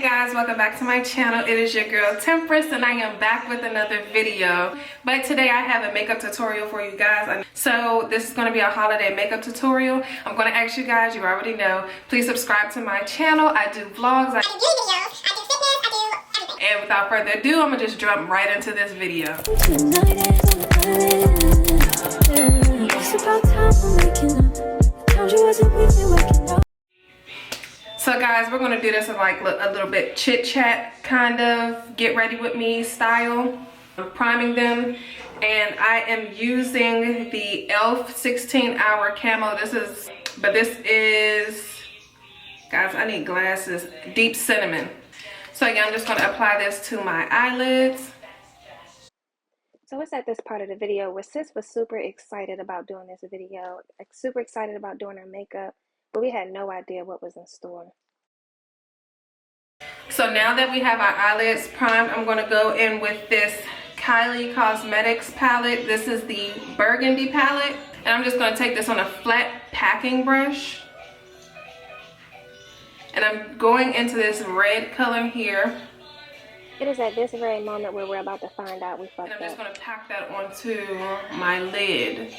guys, welcome back to my channel. It is your girl Temperance and I am back with another video. But today I have a makeup tutorial for you guys. So this is going to be a holiday makeup tutorial. I'm going to ask you guys, you already know, please subscribe to my channel. I do vlogs, I do videos, I do fitness, I do everything. And without further ado, I'm going to just jump right into this video. So guys, we're gonna do this in like a little bit chit chat kind of get ready with me style. I'm priming them and I am using the e.l.f. 16-hour camo. This is, guys, I need glasses, deep cinnamon. So again, I'm just gonna apply this to my eyelids. So it's at this part of the video where sis was super excited about doing this video, like super excited about doing her makeup, but we had no idea what was in store. So now that we have our eyelids primed, I'm going to go in with this Kylie Cosmetics palette. This is the burgundy palette. And I'm just going to take this on a flat packing brush. And I'm going into this red color here. It is at this very moment where we're about to find out we fucked up. And I'm just going to pack that onto my lid.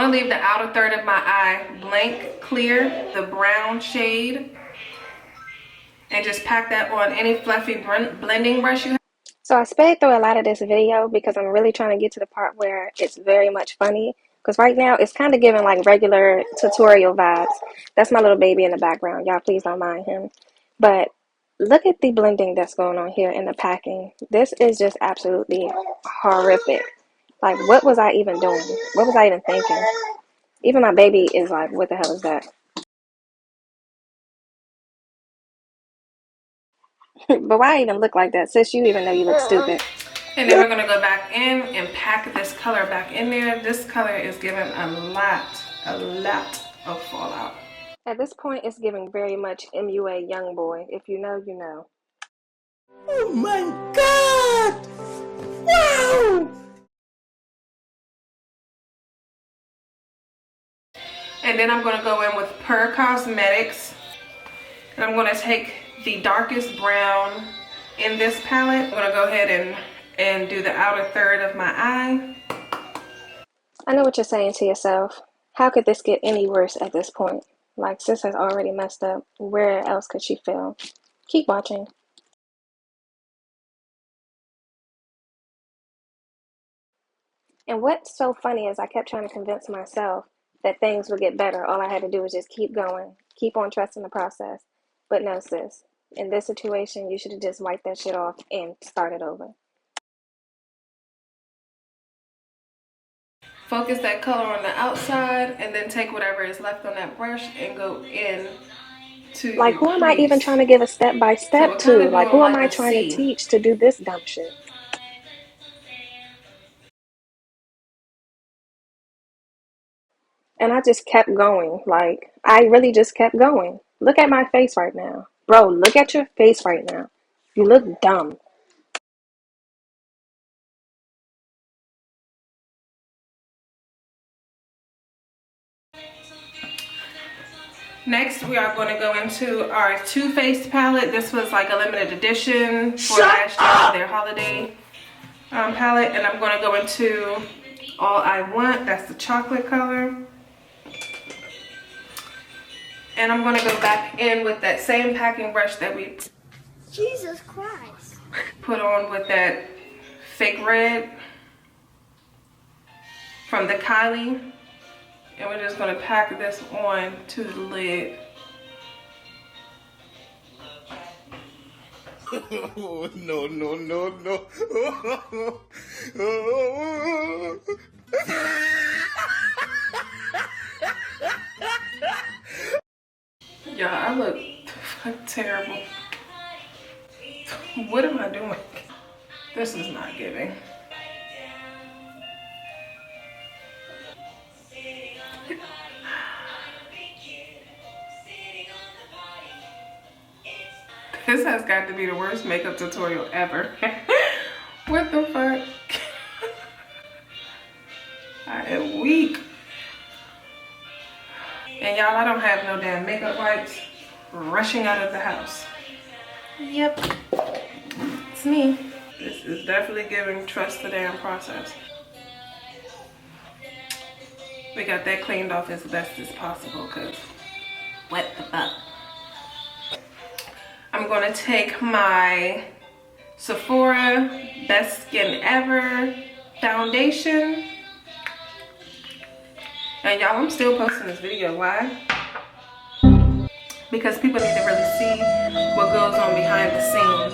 Leave the outer third of my eye blank clear, the brown shade, and just pack that on any fluffy blending brush you have. So I sped through a lot of this video because I'm really trying to get to the part where it's very much funny, because right now it's kind of giving like regular tutorial vibes. That's my little baby in the background, y'all please don't mind him. But look at the blending that's going on here in the packing. This is just absolutely horrific. Like, what was I even doing? What was I even thinking? Even my baby is like, what the hell is that? But why even look like that? Sis, you even know you look stupid. And then we're going to go back in and pack this color back in there. This color is giving a lot of fallout. At this point, it's giving very much MUA young boy. If you know, you know. Oh my God! Wow! And then I'm going to go in with Per Cosmetics. And I'm going to take the darkest brown in this palette. I'm going to go ahead and do the outer third of my eye. I know what you're saying to yourself. How could this get any worse at this point? Like, sis has already messed up. Where else could she fail? Keep watching. And what's so funny is I kept trying to convince myself that things would get better. All I had to do was just keep going, keep on trusting the process. But no, sis, in this situation, you should have just wiped that shit off and started over. Focus that color on the outside and then take whatever is left on that brush and go in to like, who am I even trying to give a step-by-step to? Like, who am I trying to teach to do this dumb shit? And I just kept going. Like, I really just kept going. Look at my face right now. Bro, look at your face right now. You look dumb. Next, we are going to go into our Too Faced palette. This was like a limited edition for last year, their holiday palette. And I'm going to go into All I Want. That's the chocolate color. And I'm going to go back in with that same packing brush that we Jesus Christ. put on with that fake red from the Kylie. And we're just going to pack this on to the lid. Oh, no, no, no, no. Y'all, I look terrible. What am I doing? This is not giving. This has got to be the worst makeup tutorial ever. What the fuck? I am weak. And y'all, I don't have no damn makeup wipes. Rushing out of the house. Yep, it's me. This is definitely giving trust the damn process. We got that cleaned off as best as possible because what the fuck. I'm gonna take my Sephora Best Skin Ever foundation. And y'all, I'm still posting this video. Why? Because people need to really see what goes on behind the scenes.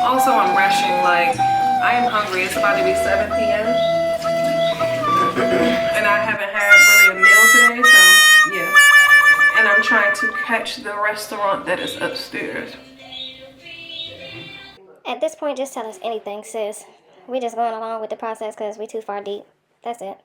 Also, I'm rushing, like, I am hungry. It's about to be 7 p.m. And I haven't had really a meal today, so yeah. And I'm trying to catch the restaurant that is upstairs. At this point, just tell us anything, sis. We just going along with the process because we too far deep. That's it.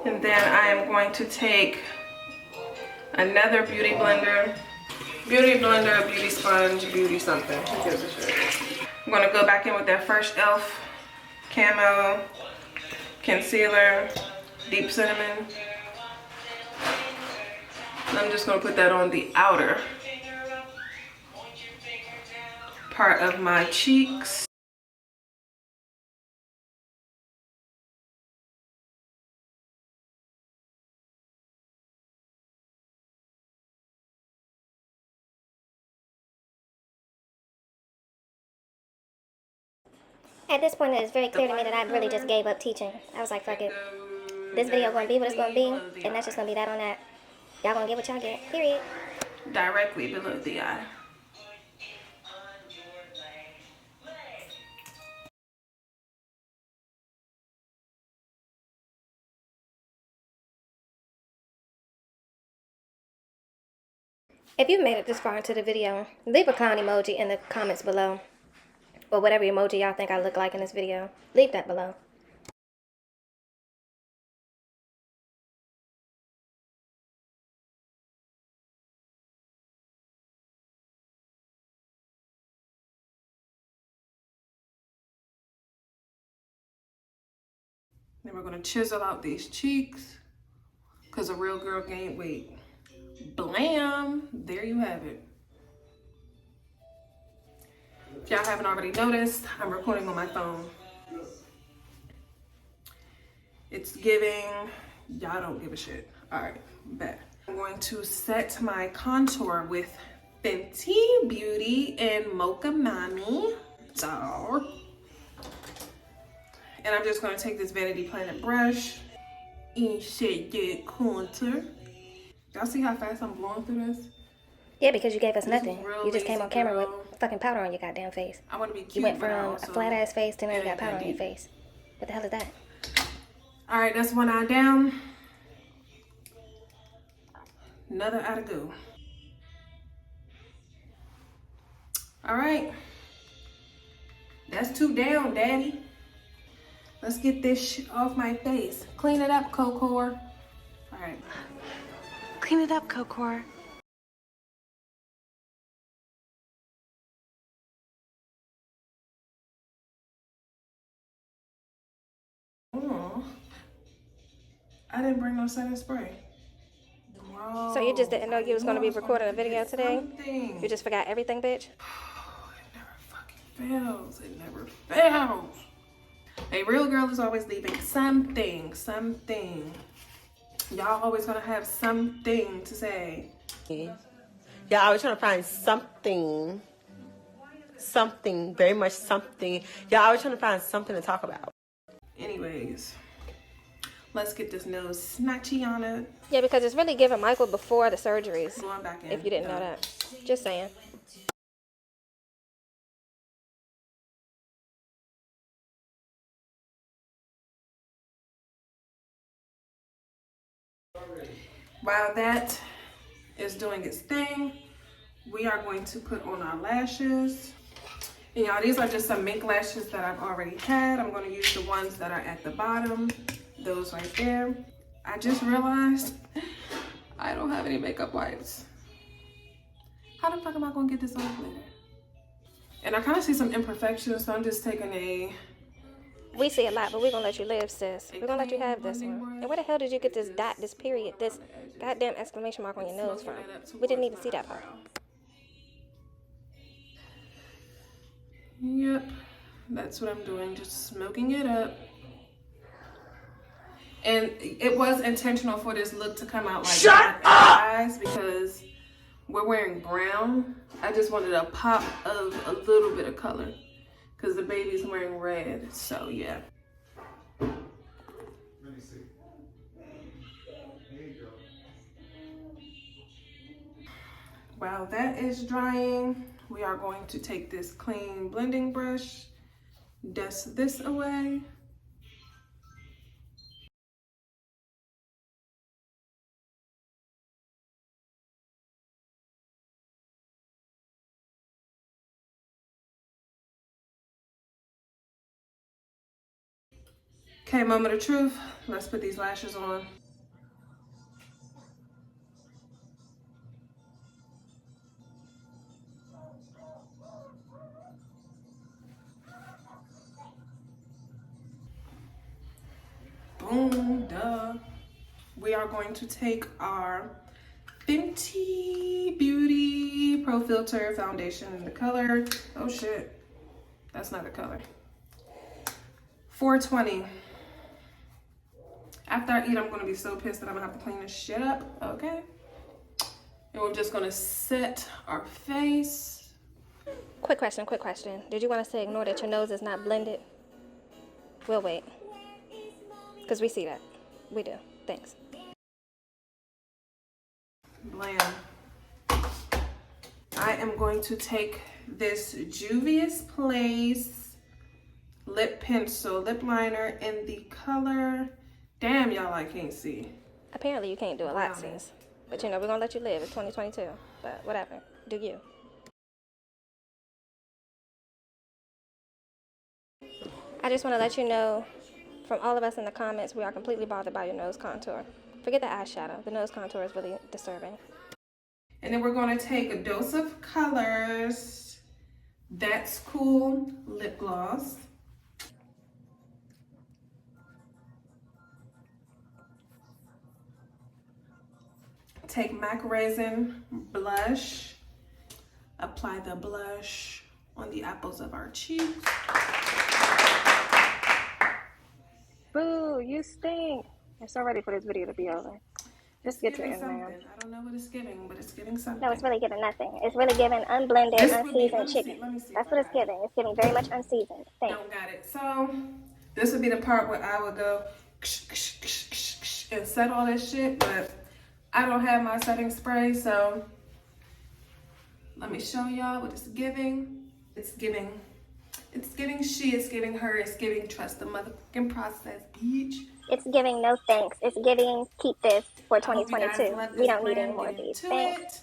And then I am going to take another beauty blender, beauty sponge, beauty something. Who gives a shit? I'm gonna go back in with that first e.l.f. camo concealer, deep cinnamon. And I'm just gonna put that on the outer part of my cheeks. At this point, it is very clear to me that I really just gave up teaching. I was like, fuck it. This video gonna be what it's gonna be, and that's just gonna be that on that. Y'all gonna get what y'all get, period. Directly below the eye. If you've made it this far into the video, leave a clown emoji in the comments below. Or whatever emoji y'all think I look like in this video. Leave that below. Then we're gonna chisel out these cheeks because a real girl gained weight. Blam! There you have it. If y'all haven't already noticed, I'm recording on my phone. It's giving, y'all don't give a shit. All right, bet. I'm going to set my contour with Fenty Beauty and Mocha Mami. So, and I'm just gonna take this Vanity Planet brush and set that contour. Y'all see how fast I'm blowing through this? Yeah, because you gave us nothing. You just came on camera girl. with fucking powder on your goddamn face. I want to be cute. You went but from also a flat ass face to now you it got ain't powder that on your deep. face. What the hell is that? All right, that's one eye down. Another eye to go. All right. That's two down, daddy. Let's get this shit off my face. Clean it up, Cocor. All right. Clean it up, Cocor. Oh, I didn't bring no setting spray. Whoa. So you just didn't know you was gonna be I knew I recording a gonna video forget today? something. You just forgot everything, bitch? Oh, it never fucking fails. It never fails. A real girl is always leaving something. Y'all always gonna have something to say. Yeah, I was trying to find something, very much something. Yeah, I was trying to find something to talk about. Anyways, let's get this nose snatchy on it. Yeah, because it's really giving Michael before the surgeries. Going back in. If you didn't know that. Just saying. While that is doing its thing, we are going to put on our lashes. And y'all, these are just some mink lashes that I've already had. I'm gonna use the ones that are at the bottom, those right there. I just realized I don't have any makeup wipes. How the fuck am I gonna get this off later? And I kind of see some imperfections, so I'm just taking a... We see a lot, but we're gonna let you live, sis. We're gonna let you have this one. And where the hell did you get this dot, this period, this goddamn exclamation mark on your nose from? We didn't even see that part. Yep, that's what I'm doing, just smoking it up. And it was intentional for this look to come out like Shut up! Eyes because we're wearing brown. I just wanted a pop of a little bit of color because the baby's wearing red, so yeah. Let me see. There you go. While that is drying, we are going to take this clean blending brush, dust this away. Okay, moment of truth. Let's put these lashes on. Boom, duh. We are going to take our Fenty Beauty Pro Filter foundation in the color, oh shit, that's not the color, 420. After I eat, I'm gonna be so pissed that I'm gonna have to clean this shit up, okay? And we're just gonna set our face. Quick question. Did you want us to ignore that your nose is not blended? We'll wait. Because we see that. We do. Thanks. Blam. I am going to take this Juvia's Place lip pencil, lip liner in the color. Damn, y'all, I can't see. Apparently you can't do a lot, sis. But you know, we're gonna let you live. It's 2022. But whatever. Do you. I just want to let you know, from all of us in the comments, we are completely bothered by your nose contour. Forget the eyeshadow. The nose contour is really disturbing. And then we're going to take a dose of colors. That's Cool lip gloss. Take MAC Resin blush. Apply the blush on the apples of our cheeks. Boo, you stink. I'm so ready for this video to be over. Just get to it, man. I don't know what it's giving, but it's giving something. No, it's really giving nothing. It's really giving unblended, unseasoned chicken. That's what it's giving. It's giving very much unseasoned. Thanks. Don't got it. So this would be the part where I would go and set all this shit, but I don't have my setting spray, so let me show y'all what it's giving. It's giving she, it's giving her, it's giving trust the motherfucking process, bitch. It's giving no thanks. It's giving keep this for 2022. We don't need any more of these. Thanks.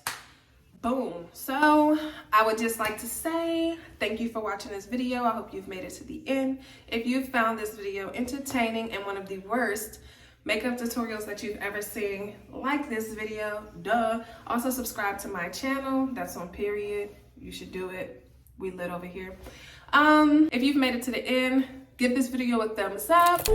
Boom. So I would just like to say thank you for watching this video. I hope you've made it to the end. If you found this video entertaining and one of the worst makeup tutorials that you've ever seen, like this video, duh. Also subscribe to my channel. That's on period. You should do it. We lit over here. If you've made it to the end, give this video a thumbs up.